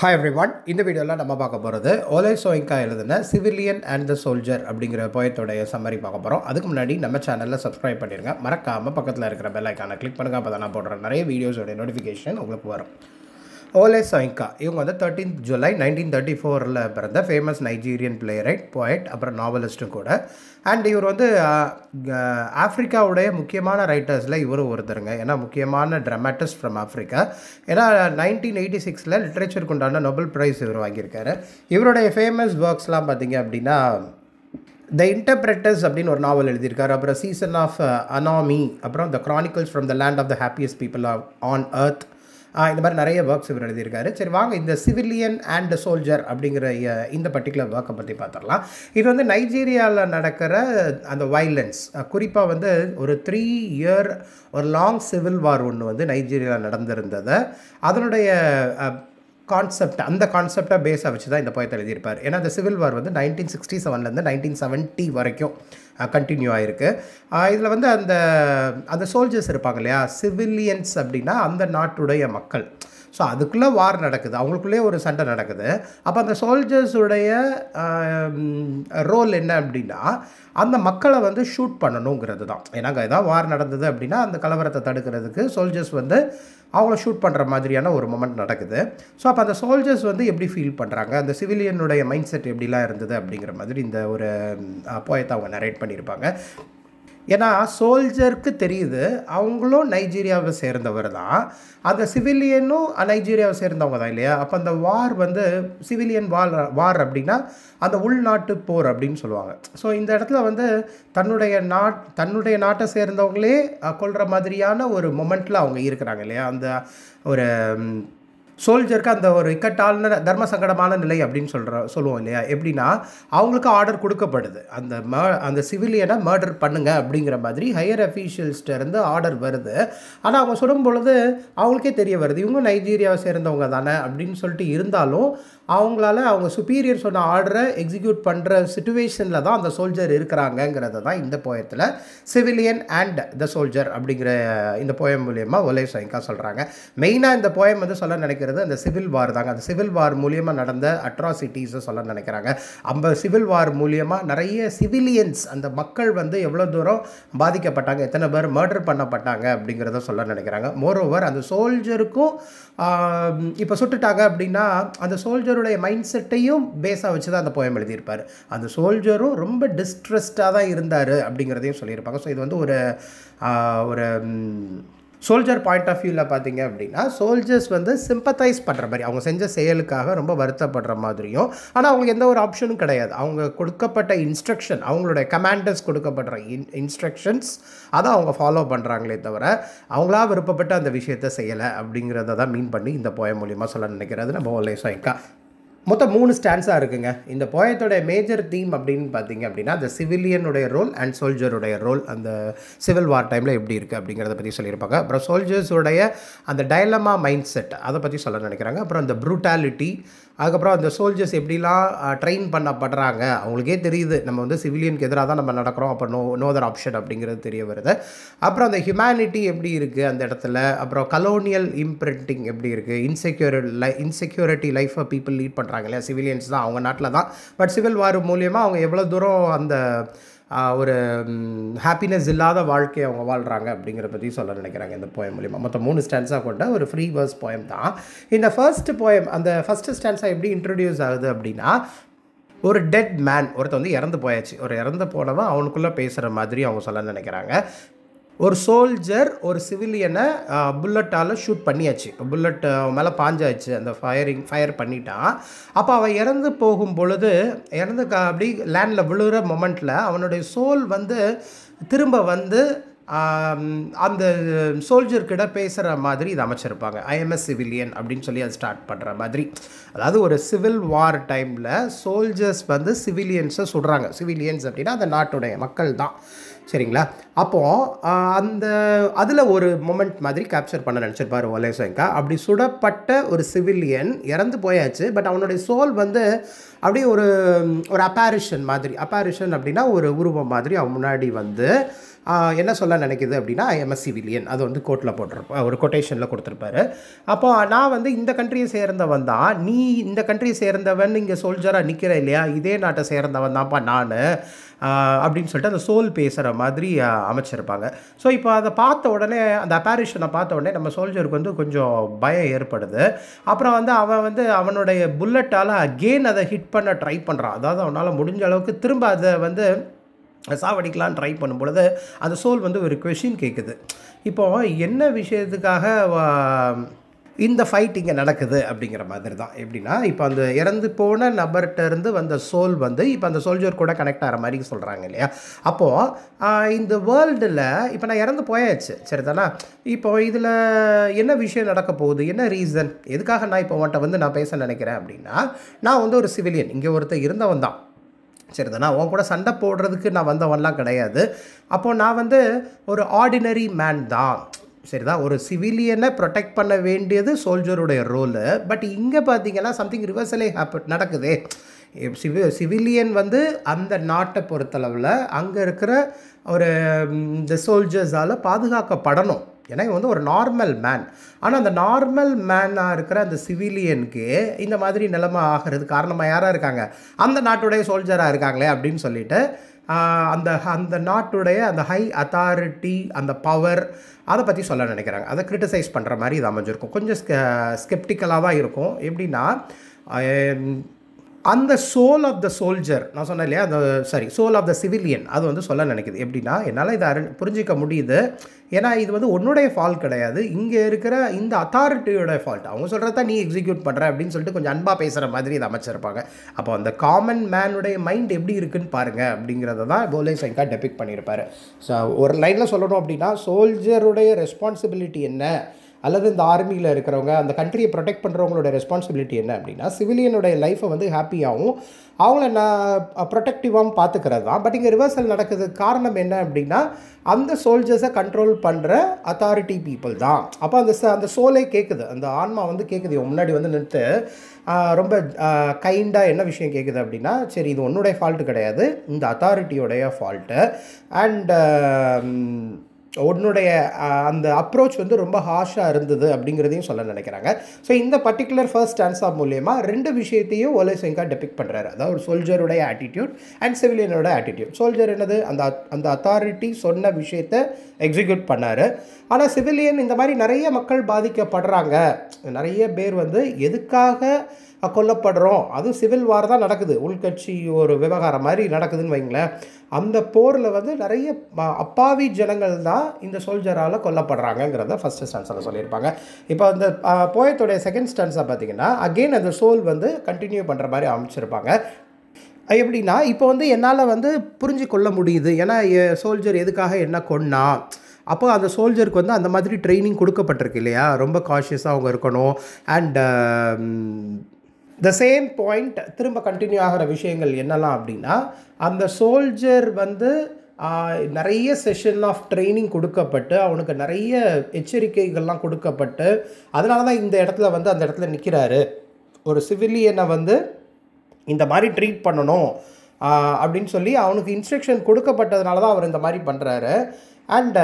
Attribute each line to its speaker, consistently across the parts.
Speaker 1: Hi everyone. இந்த வீடியோல நம்ம பார்க்க போறது ஓலே சோயிங்கா எழுதின சிவிலியன் அண்ட் தி சோல்ஜர் அப்படிங்கிற போயத்தோட சம்மரி பார்க்க போறோம். அதுக்கு முன்னாடி நம்ம சேனலை சப்ஸ்கிரைப் பண்ணிருங்க. மறக்காம பக்கத்துல இருக்கிற பெல் ஐகானை கிளிக் பண்ணுங்க. அப்பதான் நான் போடுற நிறைய வீடியோஸோட நோட்டிஃபிகேஷன் உங்களுக்கு வரும். ஓலே சோயிங்கா இவங்க வந்து 13th July 1934ல் பிறந்த ஃபேமஸ் நைஜீரியன் பிளேரைட், போயட், அப்புறம் நாவலிஸ்ட்டும் கூட. அண்ட் இவர் வந்து ஆஃப்ரிக்காவுடைய முக்கியமான ரைட்டர்ஸில் இவரும் ஒருத்தருங்க. ஏன்னா முக்கியமான ட்ராமாட்டிஸ்ட் ஃப்ரம் ஆஃப்ரிக்கா. ஏன்னா 1986ல் லிட்ரேச்சருக்கு உண்டான நோபல் ப்ரைஸ் இவர் வாங்கியிருக்காரு. இவருடைய ஃபேமஸ் ஒர்க்ஸ்லாம் பார்த்தீங்க அப்படின்னா த இன்டர்பிரட்டர்ஸ் அப்படின்னு ஒரு நாவல் எழுதியிருக்காரு. அப்புறம் சீசன் ஆஃப் அனாமி, அப்புறம் the chronicles from the land of the happiest people on earth, இந்த மாதிரி நிறைய ஒர்க்ஸ் இவர் எழுதியிருக்காரு. சரி வாங்க இந்த சிவிலியன் அண்ட் சோல்ஜர் அப்படிங்கிற இந்த பர்டிகுலர் ஒர்க்கை பற்றி பார்த்துடலாம். இது வந்து நைஜீரியாவில் நடக்கிற அந்த வைலன்ஸ், குறிப்பாக வந்து ஒரு 3 year ஒரு லாங் சிவில் வார் ஒன்று வந்து நைஜீரியாவில் நடந்திருந்ததை அதனுடைய அந்த கான்செப்டை பேஸாக வச்சு தான் இந்த போயத்தை எழுதியிருப்பார். ஏன்னா அந்த சிவில் வார் வந்து 1967லேருந்து 1970 வரைக்கும் கண்டினியூ ஆகிருக்கு. இதில் வந்து அந்த சோல்ஜர்ஸ் இருப்பாங்க இல்லையா, சிவிலியன்ஸ் அப்படின்னா அந்த நாட்டுடைய மக்கள். ஸோ அதுக்குள்ளே வார் நடக்குது, அவங்களுக்குள்ளே ஒரு சண்டை நடக்குது. அப்போ அந்த சோல்ஜர்ஸுடைய ரோல் என்ன அப்படின்னா அந்த மக்களை வந்து ஷூட் பண்ணணுங்கிறது தான். ஏன்னா ஏதாவது வார் நடந்தது அப்படின்னா அந்த கலவரத்தை தடுக்கிறதுக்கு சோல்ஜர்ஸ் வந்து அவங்கள ஷூட் பண்ணுற மாதிரியான ஒரு மொமெண்ட் நடக்குது. ஸோ அப்போ அந்த சோல்ஜர்ஸ் வந்து எப்படி ஃபீல் பண்ணுறாங்க, அந்த சிவிலியனுடைய மைண்ட் செட் எப்படிலாம் இருந்தது அப்படிங்கிற மாதிரி இந்த ஒரு போயத்தை அவங்க நரேட் பண்ணியிருப்பாங்க. ஏன்னா சோல்ஜருக்கு தெரியுது அவங்களும் நைஜீரியாவை சேர்ந்தவர் தான், அந்த சிவிலியனும் நைஜீரியாவை சேர்ந்தவங்க தான் இல்லையா. அப்போ அந்த வார் வந்து சிவிலியன் வார் அப்படின்னா அந்த உள்நாட்டு போர் அப்படின்னு சொல்லுவாங்க. ஸோ இந்த இடத்துல வந்து தன்னுடைய நாட்டை சேர்ந்தவங்களே கொள்கிற மாதிரியான ஒரு மொமெண்ட்டில் அவங்க இருக்கிறாங்க இல்லையா. அந்த ஒரு சோல்ஜருக்கு அந்த ஒரு இக்கட்டான தர்ம சங்கடமான நிலை அப்படின்னு சொல்லுவோம் இல்லையா. எப்படின்னா அவங்களுக்கு ஆர்டர் கொடுக்கப்படுது, அந்த சிவிலியனை மர்டர் பண்ணுங்க அப்படிங்கிற மாதிரி ஹையர் அஃபீஷியல்ஸ்டேருந்து ஆர்டர் வருது. ஆனால் அவங்க சொல்லும் பொழுது அவங்களுக்கே தெரிய வருது இவங்க நைஜீரியாவை சேர்ந்தவங்க தானே அப்படின்னு சொல்லிட்டு இருந்தாலும் அவங்களால அவங்க சுப்பீரியர் சொன்ன ஆர்டரை எக்ஸிக்யூட் பண்ணுற சிச்சுவேஷனில் தான் அந்த சோல்ஜர் இருக்கிறாங்கங்கிறத தான் இந்த போயத்தில் சிவிலியன் அண்ட் த சோல்ஜர் அப்படிங்கிற இந்த போயம் மூலியமாக ஓலே சோயிங்கா சொல்கிறாங்க. மெயினாக இந்த போயம் வந்து சொல்ல நினைக்கிறது அந்த சிவில் வார் தாங்க. அந்த சிவில் வார் மூலியமாக நடந்த அட்ராசிட்டிஸை சொல்ல நினைக்கிறாங்க. அந்த சிவில் வார் மூலியமாக நிறைய சிவிலியன்ஸ், அந்த மக்கள் வந்து எவ்வளோ தூரம் பாதிக்கப்பட்டாங்க, எத்தனை பேர் மர்டர் பண்ணப்பட்டாங்க அப்படிங்கிறத சொல்ல நினைக்கிறாங்க. மோரோவர் அந்த சோல்ஜருக்கும் இப்போ சுட்டுட்டாங்க அப்படின்னா அந்த சோல்ஜருடைய மைண்ட் செட்டையும் பேஸாக வச்சு தான் அந்த போயம் எழுதியிருப்பார். அந்த சோல்ஜரும் ரொம்ப டிஸ்ட்ரெஸ்டாக தான் இருந்தார் அப்படிங்கிறதையும் சொல்லியிருப்பாங்க. ஸோ இது வந்து ஒரு சோல்ஜர் பாயிண்ட் ஆஃப் வியூவில் பார்த்தீங்க அப்படின்னா சோல்ஜர்ஸ் வந்து சிம்பத்தைஸ் பண்ணுற மாதிரி, அவங்க செஞ்ச செயலுக்காக ரொம்ப வருத்தப்படுற மாதிரியும், ஆனால் அவங்களுக்கு எந்த ஒரு ஆப்ஷனும் கிடையாது. அவங்க கொடுக்கப்பட்ட இன்ஸ்ட்ரக்ஷன், அவங்களுடைய கமாண்டர்ஸ் கொடுக்கப்படுற இன்ஸ்ட்ரக்ஷன்ஸ் அதை அவங்க ஃபாலோ பண்ணுறாங்களே தவிர அவங்களா விருப்பப்பட்ட அந்த விஷயத்தை செய்யலை அப்படிங்கிறத தான் மீன் பண்ணி இந்த போயம் மூலிமா சொல்ல நினைக்கிறது நம்ம ஓலே சோயிங்கா. மொத்தம் 3 ஸ்டான்ஸாக இருக்குங்க. இந்த போயத்தோட மேஜர் தீம் அப்படின்னு பார்த்தீங்க அப்படின்னா அந்த சிவிலியனுடைய ரோல் அண்ட் சோல்ஜருடைய ரோல் அந்த சிவில் வார் டைமில் எப்படி இருக்குது அப்படிங்கிறத பற்றி சொல்லியிருப்பாங்க. அப்புறம் சோல்ஜர்ஸுடைய அந்த டைலமா மைண்ட் செட் அதை பற்றி சொல்ல நினைக்கிறாங்க. அப்புறம் அந்த ப்ரூட்டாலிட்டி, அதுக்கப்புறம் அந்த சோல்ஜர்ஸ் எப்படிலாம் ட்ரெயின் பண்ணப்படுறாங்க, அவங்களுக்கே தெரியுது நம்ம வந்து சிவிலியனுக்கு எதிராக தான் நம்ம நடக்கிறோம், அப்போ நோ அதர் ஆப்ஷன் அப்படிங்கிறது தெரிய வருது. அப்புறம் அந்த ஹியூமனிட்டி எப்படி இருக்குது அந்த இடத்துல, அப்புறம் கலோனியல் இம்ப்ரிண்டிங் எப்படி இருக்குது, இன்செக்யூரிட்டி லைஃப்பை பீப்புள் லீட் பண்ணுறாங்க இல்லையா, சிவிலியன்ஸ் தான் அவங்க நாட்டில் தான். பட் சிவில் வார் மூலியமாக அவங்க எவ்வளோ தூரம் அந்த ஒரு ஹாப்பினஸ் இல்லாத வாழ்க்கையை அவங்க வாழ்கிறாங்க அப்படிங்கிற பற்றி சொல்ல நினைக்கிறாங்க இந்த போயம் மூலிமா. மொத்தம் 3 ஸ்டான்ஸாக கொண்ட ஒரு ஃப்ரீ வேர்ஸ் போயம் தான் இந்த ஃபர்ஸ்ட் போயம். அந்த ஃபஸ்ட்டு ஸ்டான்ஸாக எப்படி இன்ட்ரடியூஸ் ஆகுது அப்படின்னா ஒரு டெட் மேன், ஒருத்தர் வந்து இறந்து போயாச்சு, ஒரு இறந்து போனவன் அவனுக்குள்ளே பேசுகிற மாதிரி அவங்க சொல்ல நினைக்கிறாங்க. ஒரு சோல்ஜர் ஒரு சிவிலியனை புல்லட்டால் ஷூட் பண்ணியாச்சு, புல்லட் அவன் மேலே பாஞ்சாச்சு, அந்த ஃபயர் பண்ணிட்டான். அப்போ அவன் இறந்து போகும் பொழுது அப்படி லேண்டில் விழுகிற மொமெண்ட்டில் அவனுடைய சோல் வந்து திரும்ப வந்து அந்த சோல்ஜர்கிட்ட பேசுகிற மாதிரி இது அமைச்சிருப்பாங்க. ஐஎம் எ சிவிலியன் அப்படின்னு சொல்லி அது ஸ்டார்ட் பண்ணுற மாதிரி. அதாவது ஒரு சிவில் வார் டைமில் சோல்ஜர்ஸ் வந்து சிவிலியன்ஸை சுடுறாங்க. சிவிலியன்ஸ் அப்படின்னா அந்த நாட்டுடைய மக்கள் தான், சரிங்களா. அப்போது அதில் ஒரு மொமெண்ட் மாதிரி கேப்சர் பண்ண நினச்சிருப்பார் ஓலே சோயிங்கா. அப்படி சுடப்பட்ட ஒரு சிவிலியன் இறந்து போயாச்சு, பட் அவனுடைய சோல் வந்து அப்படியே ஒரு அப்பாரிஷன் மாதிரி, அப்பாரிஷன் அப்படின்னா ஒரு உருவம் மாதிரி அவன் முன்னாடி வந்து என்ன சொல்ல நினைக்கிது அப்படின்னா ஐஎம் சிவிலியன், அது வந்து கோர்ட்டில் போட்டிருப்பா, ஒரு கொட்டேஷனில் கொடுத்துருப்பாரு. அப்போ நான் வந்து இந்த கண்ட்ரியை சேர்ந்தவன் தான், நீ இந்த கண்ட்ரியை சேர்ந்தவன் இங்கே சோல்ஜராக நிற்கிற இல்லையா, இதே நாட்டை சேர்ந்தவன் தான்ப்பா நான் அப்படின்னு சொல்லிட்டு அந்த சோல் பேசுகிற மாதிரி அமைச்சிருப்பாங்க. ஸோ இப்போ அதை பார்த்த உடனே, அந்த அப்பேரிஷனை பார்த்த உடனே நம்ம சோல்ஜருக்கு வந்து கொஞ்சம் பயம் ஏற்படுது. அப்புறம் வந்து அவன் வந்து அவனுடைய புல்லட்டால் அகெயின் அதை ஹிட் பண்ண ட்ரை பண்ணுறான். அதாவது அவனால் முடிஞ்ச அளவுக்கு திரும்ப அதை வந்து சாவடிக்கலான்னு ட்ரை பண்ணும் பொழுது அந்த சோல் வந்து ஒரு கொஷின் கேட்குது. இப்போது என்ன விஷயத்துக்காக இந்த ஃபைட் இங்கே நடக்குது அப்படிங்கிற மாதிரி தான். எப்படின்னா, இப்போ அந்த இறந்து போன நபர்கிட்ட இருந்து வந்த சோல் வந்து இப்போ அந்த சோல்ஜர் கூட கனெக்ட் ஆகிற மாதிரி சொல்கிறாங்க இல்லையா. அப்போது இந்த வேர்ல்டில் இப்போ நான் இறந்து போயாச்சு, சரி தானே. இப்போ இதில் என்ன விஷயம் நடக்க போகுது, என்ன ரீசன், எதுக்காக நான் இப்போ உன்ட்ட வந்து நான் பேச நினைக்கிறேன் அப்படின்னா, நான் வந்து ஒரு சிவிலியன், இங்கே ஒருத்தர் இருந்தவன் தான், சரி தானே. உன் கூட சண்டை போடுறதுக்கு நான் வந்தவன்லாம் கிடையாது. அப்போது நான் வந்து ஒரு ஆர்டினரி மேன் தான், சரிதான். ஒரு சிவிலியனை ப்ரொடெக்ட் பண்ண வேண்டியது சோல்ஜருடைய ரோலு. பட் இங்கே பார்த்தீங்கன்னா சம்திங் ரிவர்சலே நடக்குதே. சிவிலியன் வந்து அந்த நாட்டை பொறுத்தளவில் அங்கே இருக்கிற ஒரு இந்த சோல்ஜர்ஸால் பாதுகாக்கப்படணும். ஏன்னா இவன் வந்து ஒரு நார்மல் மேன். ஆனால் அந்த நார்மல் மேனாக இருக்கிற அந்த சிவிலியனுக்கு இந்த மாதிரி நிலைமை ஆகிறது காரணமாக யாராக இருக்காங்க, அந்த நாட்டுடைய சோல்ஜராக இருக்காங்களே அப்படின்னு சொல்லிட்டு அந்த நாட்டுடைய அந்த ஹை அத்தாரிட்டி, அந்த பவர், அதை பற்றி சொல்ல நினைக்கிறாங்க. அதை கிரிட்டிசைஸ் பண்ணுற மாதிரி இது அமைஞ்சிருக்கும். கொஞ்சம் ஸ்கெப்டிக்கலாக தான் இருக்கும். எப்படின்னா, அந்த சோல் ஆஃப் த சோல்ஜர், நான் சொன்னேன் இல்லையா, அந்த சோல் ஆஃப் த சிவிலியன், அது வந்து சொல்ல நினைக்குது. எப்படின்னா, என்னால் இதை புரிஞ்சிக்க முடியுது. ஏன்னா இது வந்து உன்னுடைய ஃபால்ட் கிடையாது, இங்கே இருக்கிற இந்த அத்தாரிட்டியோட ஃபால்ட். அவங்க சொல்கிறத நீ எக்ஸிக்யூட் பண்ணுற அப்படின்னு சொல்லிட்டு கொஞ்சம் அன்பாக பேசுகிற மாதிரி இதை அமைச்சிருப்பாங்க. அப்போ அந்த காமன் மேனுடைய மைண்ட் எப்படி இருக்குன்னு பாருங்கள் அப்படிங்கிறத தான் போலே சைங்கா டெபிக் பண்ணியிருப்பார். ஸோ ஒரு லைனில் சொல்லணும் அப்படின்னா, சோல்ஜருடைய ரெஸ்பான்சிபிலிட்டி என்ன, அல்லது இந்த ஆர்மியில் இருக்கிறவங்க, அந்த கண்ட்ரியை ப்ரொடெக்ட் பண்ணுறவங்களோட ரெஸ்பான்சிபிலிட்டி என்ன அப்படின்னா, சிவிலியனுடைய லைஃப்பை வந்து ஹாப்பியாகவும் அவங்கள நான் ப்ரொடெக்டிவாகவும் பார்த்துக்கிறது தான். பட் இங்கே ரிவர்சல் நடக்கிறதுக்கு காரணம் என்ன அப்படின்னா, அந்த சோல்ஜர்ஸை கண்ட்ரோல் பண்ணுற அத்தாரிட்டி பீப்புள் தான். அப்போ அந்த சோலே கேட்குது, அந்த ஆன்மா வந்து கேட்குது, முன்னாடி வந்து நிறுத்து ரொம்ப கைண்டாக என்ன விஷயம் கேட்குது அப்படின்னா, சரி இது உன்னுடைய ஃபால்ட்டு கிடையாது, இந்த அத்தாரிட்டியோடைய ஃபால்ட்டு. அண்ட் உன்னுடைய அந்த அப்ரோச் வந்து ரொம்ப ஹார்ஷாக இருந்தது அப்படிங்கிறதையும் சொல்ல நினைக்கிறாங்க. ஸோ இந்த பர்டிகுலர் ஃபர்ஸ்ட் ஸ்டான்ஸா மூலயமா ரெண்டு விஷயத்தையும் ஓலே சைங்கா டெபிக் பண்ணுறாரு. அதாவது ஒரு சோல்ஜருடைய ஆட்டிடியூட் அண்ட் சிவிலியனோட ஆட்டிடியூட். சோல்ஜர் என்னது, அந்த அத்தாரிட்டி சொன்ன விஷயத்தை எக்ஸிக்யூட் பண்ணார். ஆனால் சிவிலியன் இந்த மாதிரி நிறைய மக்கள் பாதிக்கப்படுறாங்க, நிறைய பேர் வந்து எதுக்காக கொல்லப்படுறோம், அதுவும் சிவில் வார் தான் நடக்குது, உள்கட்சி ஒரு விவகாரம் மாதிரி நடக்குதுன்னு வைங்களேன். அந்த போரில் வந்து நிறைய அப்பாவி ஜனங்கள் தான் இந்த சோல்ஜரால் கொல்லப்படுறாங்கங்கிறத ஃபஸ்ட்டு ஸ்டான்ஸில் சொல்லியிருப்பாங்க. இப்போ அந்த போயத்தோடைய செகண்ட் ஸ்டான்ஸாக பார்த்தீங்கன்னா, அகெயின் அந்த சோல் வந்து கண்டினியூ பண்ணுற மாதிரி அமைச்சிருப்பாங்க. எப்படின்னா, இப்போ வந்து என்னால் வந்து புரிஞ்சு கொள்ள முடியுது, ஏன்னா சோல்ஜர் எதுக்காக என்ன கொன்னா, அப்போ அந்த சோல்ஜருக்கு வந்து அந்த மாதிரி ட்ரைனிங் கொடுக்கப்பட்டிருக்கு இல்லையா, ரொம்ப காஷியஸாக அவங்க இருக்கணும். அண்ட் த சேம் பாயிண்ட் திரும்ப கண்டினியூ ஆகிற விஷயங்கள் என்னெல்லாம் அப்படின்னா, அந்த சோல்ஜர் வந்து நிறைய செஷன் ஆஃப் ட்ரைனிங் கொடுக்கப்பட்டு அவனுக்கு நிறைய எச்சரிக்கைகள்லாம் கொடுக்கப்பட்டு அதனால தான் இந்த இடத்துல வந்து அந்த இடத்துல நிற்கிறாரு. ஒரு சிவிலியனை வந்து இந்த மாதிரி ட்ரீட் பண்ணணும் அப்படின்னு சொல்லி அவனுக்கு இன்ஸ்ட்ரக்ஷன் கொடுக்கப்பட்டதுனால தான் அவர் இந்த மாதிரி பண்ணுறாரு. அண்ட்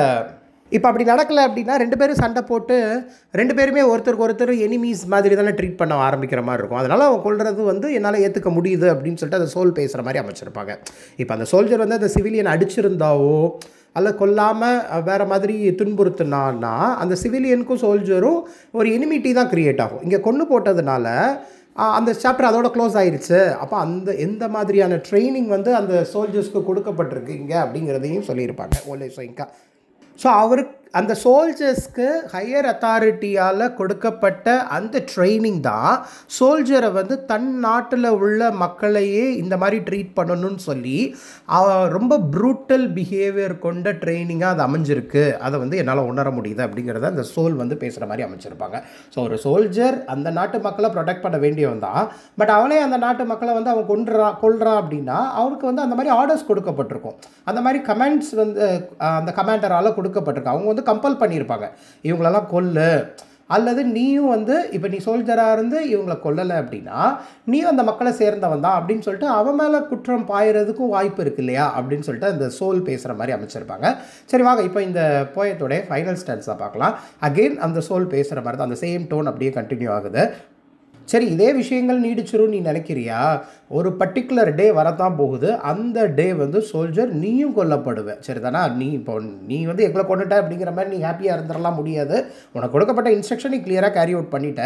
Speaker 1: இப்போ அப்படி நடக்கலை அப்படின்னா ரெண்டு பேரும் சண்டை போட்டு ரெண்டு பேருமே ஒருத்தருக்கு ஒருத்தர் எனிமீஸ் மாதிரி தானே ட்ரீட் பண்ண ஆரம்பிக்கிற மாதிரி இருக்கும். அதனால் அவன் கொள்வது வந்து என்னால் ஏற்றுக்க முடியுது அப்படின்னு சொல்லிட்டு அந்த சோல் பேசுகிற மாதிரி அமைச்சிருப்பாங்க. இப்போ அந்த சோல்ஜர் வந்து அந்த சிவிலியன் அடிச்சிருந்தாவோ அல்ல கொல்லாமல் வேறு மாதிரி துன்புறுத்தினான்னா அந்த சிவிலியனுக்கும் சோல்ஜரும் ஒரு எனிமிட்டி தான் க்ரியேட் ஆகும். இங்கே கொண்டு போட்டதுனால அந்த சாப்டர் அதோட க்ளோஸ் ஆயிடுச்சு. அப்போ அந்த எந்த மாதிரியான ட்ரைனிங் வந்து அந்த சோல்ஜர்ஸ்க்கு கொடுக்கப்பட்டிருக்கு இங்கே அப்படிங்கிறதையும் சொல்லியிருப்பாங்க ஓலே சைங்கா. ஸோ அவருக்கு அந்த சோல்ஜர்ஸ்க்கு ஹையர் அத்தாரிட்டியால் கொடுக்கப்பட்ட அந்த ட்ரைனிங் தான் சோல்ஜரை வந்து தன் நாட்டில் உள்ள மக்களையே இந்த மாதிரி ட்ரீட் பண்ணணும்னு சொல்லி ரொம்ப ப்ரூட்டல் பிஹேவியர் கொண்ட ட்ரைனிங்காக அது அமைஞ்சிருக்கு. அதை வந்து என்னால் உணர முடியுது அப்படிங்கிறத அந்த சோல் வந்து பேசுகிற மாதிரி அமைச்சிருப்பாங்க. ஸோ ஒரு சோல்ஜர் அந்த நாட்டு மக்களை ப்ரொடெக்ட் பண்ண வேண்டியவன் தான். பட் அவனே அந்த நாட்டு மக்களை வந்து அவன் கொல்றான் அப்படின்னா அவனுக்கு வந்து அந்த மாதிரி ஆர்டர்ஸ் கொடுக்கப்பட்டிருக்கும். அந்த மாதிரி கமெண்ட்ஸ் வந்து அந்த கமாண்டரால் கொடுக்கப்பட்டிருக்கு. அவங்க வந்து கம்பல் பண்ணியிருப்பாங்க, இவங்களெல்லாம் கொல்லு அல்லது நீயும் வந்து இப்போ நீ சோல்ஜராக இருந்து இவங்களை கொல்லலை அப்படின்னா நீயும் அந்த மக்களை சேர்ந்தவன் தான் அப்படின்னு சொல்லிட்டு அவன் மேலே குற்றம் பாயறதுக்கும் வாய்ப்பு இருக்கு இல்லையா அப்படின்னு சொல்லிட்டு அந்த சோல் பேசுகிற மாதிரி அமைச்சிருப்பாங்க. சரி வாங்க இப்போ இந்த போயத்தோடைய ஃபைனல் ஸ்டான்ஸாக பார்க்கலாம். அகெயின் அந்த சோல் பேசுகிற மாதிரி தான் அந்த சேம் டோன் அப்படியே கண்டினியூ ஆகுது. சரி இதே விஷயங்கள் நீடிச்சிரும் நீ நினைக்கிறியா? ஒரு பர்டிகுலர் டே வரத்தான் போகுது. அந்த டே வந்து சோல்ஜர் நீயும் கொல்லப்படுவ. சரி தானா? நீ வந்து எங்களை கொண்டுட்ட அப்படிங்கிற மாதிரி நீ ஹாப்பியாக இருந்துடலாம் முடியாது. உனக்கு கொடுக்கப்பட்ட இன்ஸ்ட்ரக்ஷன் நீ கிளியராக கேரி அவுட் பண்ணிட்ட.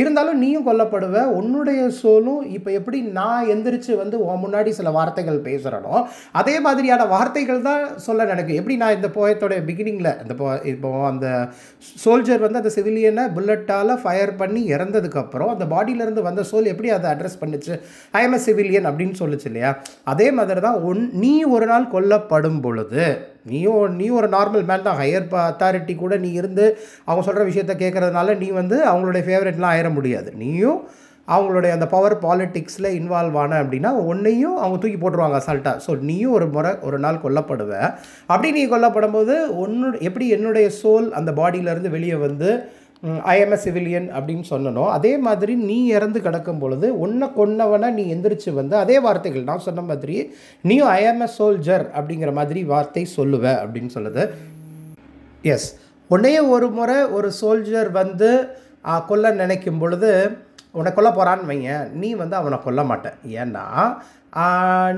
Speaker 1: இருந்தாலும் நீயும் கொல்லப்படுவ. உன்னுடைய சோலும் இப்போ எப்படி நான் எந்திரிச்சு வந்து உன் முன்னாடி சில வார்த்தைகள் பேசுகிறனோ அதே மாதிரியான வார்த்தைகள் தான் சொல்ல நினைக்கும். எப்படி நான் இந்த போயத்தோடைய பிகினிங்கில் இப்போ அந்த சோல்ஜர் வந்து அந்த சிவிலியனை புல்லட்டால் ஃபயர் பண்ணி இறந்ததுக்கப்புறம் அந்த பாடியிலேருந்து வந்த சோல் எப்படி அதை அட்ரஸ் பண்ணுச்சு? ஐ எம் எ சிவிலியன் அப்படின்னு சொல்லுச்சு இல்லையா? அதே மாதிரி தான் நீ ஒரு நாள் கொல்லப்படும் பொழுது நீ ஒரு நார்மல் மேன் தான். ஹையர் அத்தாரிட்டி கூட நீ இருந்து அவங்க சொல்கிற விஷயத்த கேட்குறதுனால நீ வந்து அவங்களுடைய ஃபேவரெட்லாம் ஆயிட முடியாது. நீயும் அவங்களுடைய அந்த பவர் பாலிட்டிக்ஸில் இன்வால்வ் ஆன அப்படின்னா உன்னையும் அவங்க தூக்கி போட்டுருவாங்க அசால்ட்டாக. ஸோ நீயும் ஒரு நாள் கொல்லப்படுவ. அப்படி நீ கொல்லப்படும் போது எப்படி என்னுடைய சோல் அந்த பாடியிலேருந்து வெளியே வந்து ஐ எம் எ சிவிலியன் அப்படின்னு சொன்னனோ அதே மாதிரி நீ இறந்து கிடக்கும் பொழுது உன்னை கொன்னவனை நீ எந்திரிச்சு வந்து அதே வார்த்தைகள் நான் சொன்ன மாதிரி நீயும் ஐ எம் எ சோல்ஜர் அப்படிங்கிற மாதிரி வார்த்தை சொல்லுவ அப்படின்னு சொல்லுது. எஸ், உன்னையே ஒரு முறை ஒரு சோல்ஜர் வந்து கொல்ல நினைக்கும் பொழுது உன்னை கொல்ல போகிறான்னு வைங்க, நீ வந்து அவனை கொல்ல மாட்டேன். ஏன்னா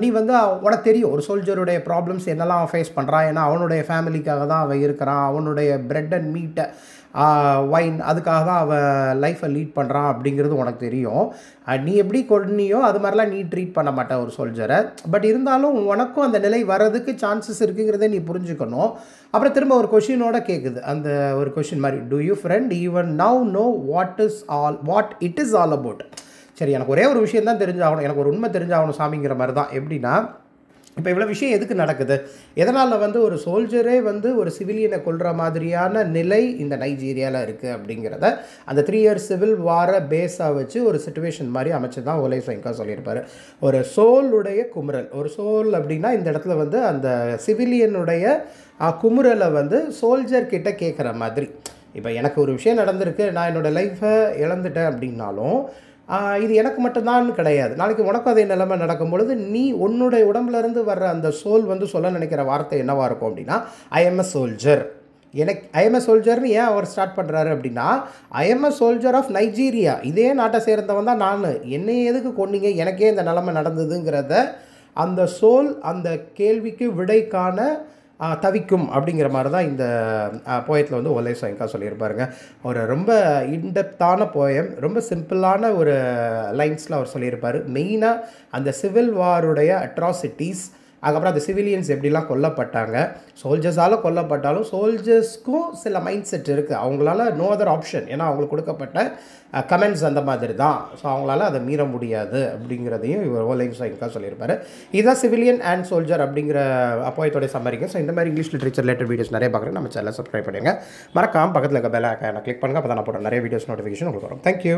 Speaker 1: நீ வந்து உனக்கு தெரியும் ஒரு சோல்ஜருடைய ப்ராப்ளம்ஸ் என்னெல்லாம் அவன் ஃபேஸ் பண்ணுறான். ஏன்னா அவனுடைய ஃபேமிலிக்காக தான் அவன் இருக்கிறான். அவனுடைய பிரெட் அண்ட் மீட்டை வைன் அதுக்காக தான் அவன் லைஃப்பை லீட் பண்ணுறான் அப்படிங்கிறது உனக்கு தெரியும். நீ எப்படி கொன்னியோ அது மாதிரிலாம் நீ ட்ரீட் பண்ண மாட்டேன் ஒரு சோல்ஜரை. பட் இருந்தாலும் உனக்கும் அந்த நிலை வர்றதுக்கு சான்சஸ் இருக்குங்கிறத நீ புரிஞ்சுக்கணும். அப்புறம் திரும்ப ஒரு கொஷினோட கேட்குது. அந்த ஒரு கொஷின் மாதிரி, to you friend even now know what it is all about? சரி, எனக்கு ஒரே ஒரு விஷயம் தான் தெரிஞ்சாகணும், எனக்கு ஒரு உண்மை தெரிஞ்சாகணும் சாமிங்கிற மாதிரி தான். எப்படின்னா இப்போ இவ்வளோ விஷயம் எதுக்கு நடக்குது? எதனால் வந்து ஒரு சோல்ஜரே வந்து ஒரு சிவிலியனை கொல்கிற மாதிரியான நிலை இந்த நைஜீரியாவில் இருக்குது அப்படிங்கிறத அந்த 3 years சிவில் வார பேஸாக வச்சு ஒரு சிச்சுவேஷன் மாதிரி அமைச்சு தான் ஒலே சோயிங்கா சொல்லியிருப்பார். ஒரு சோலுடைய குமுறல், ஒரு சோல் அப்படின்னா இந்த இடத்துல வந்து அந்த சிவிலியனுடைய குமுறலை வந்து சோல்ஜர் கிட்ட கேட்குற மாதிரி. இப்போ எனக்கு ஒரு விஷயம் நடந்திருக்கு, நான் என்னோடய லைஃப்பை இழந்துட்டேன் அப்படின்னாலும் இது எனக்கு மட்டும்தான் கிடையாது. நாளைக்கு உனக்கும் அதே நிலைமை நடக்கும் பொழுது நீ உன்னுடைய உடம்புலேருந்து வர்ற அந்த சோல் வந்து சொல்ல நினைக்கிற வார்த்தை என்னவாக இருக்கும் அப்படின்னா I am a soldier. I am a சோல்ஜர்னு ஏன் அவர் ஸ்டார்ட் பண்ணுறாரு அப்படின்னா I am a soldier of Nigeria. இதே நாட்டை சேர்ந்தவன் தான் நான். என்னை எதுக்கு கொன்னீங்க, எனக்கே இந்த நிலைமை நடந்ததுங்கிறத அந்த சோல் அந்த கேள்விக்கு விடை காண தவிக்கும் அப்படிங்கிற மாதிரி தான் இந்த போயத்தில் வந்து ஒலே சோயிங்கா சொல்லியிருப்பாருங்க. ஒரு ரொம்ப இன்டெப்த்தான போயம், ரொம்ப சிம்பிளான ஒரு லைன்ஸில் அவர் சொல்லியிருப்பார். மெயினாக அந்த சிவில் வாருடைய அட்ராசிட்டிஸ், அதுக்கப்புறம் அந்த சிவிலியன்ஸ் எப்படிலாம் கொல்லப்பட்டாங்க, சோல்ஜர்ஸால் கொல்லப்பட்டாலும் சோல்ஜர்ஸ்க்கும் சில மைண்ட் செட் இருக்குது. அவங்களால நோ அதர் ஆப்ஷன், ஏன்னா அவங்களுக்கு கொடுக்கப்பட்ட கமெண்ட்ஸ் அந்த மாதிரி தான். ஸோ அவங்களால அதை மீற முடியாது அப்படிங்கிறதையும் இவர் ஒலே சோயிங்கா சொல்லியிருப்பார். இதுதான் சிவிலியன் அண்ட் சோல்ஜர் அப்படிங்கிற போயத்தோடைய சம்மரிங்க. ஸோ இந்த மாதிரி இங்கிலீஷ் லிட்ரேச்சர் ரிலேட்டட் வீடியோஸ் நிறைய பார்க்குறேன். நம்ம சேனலை சப்ஸ்கிரைப் பண்ணுங்கள். மறக்காம பக்கத்தில் இருக்க பெல் ஐகானை கிளிக் பண்ணுங்கள். அப்போ தான் நான் போடுற நிறைய வீடியோஸ் நோட்டிஃபிகேஷன் உங்களுக்கு வரும். தேங்க்யூ.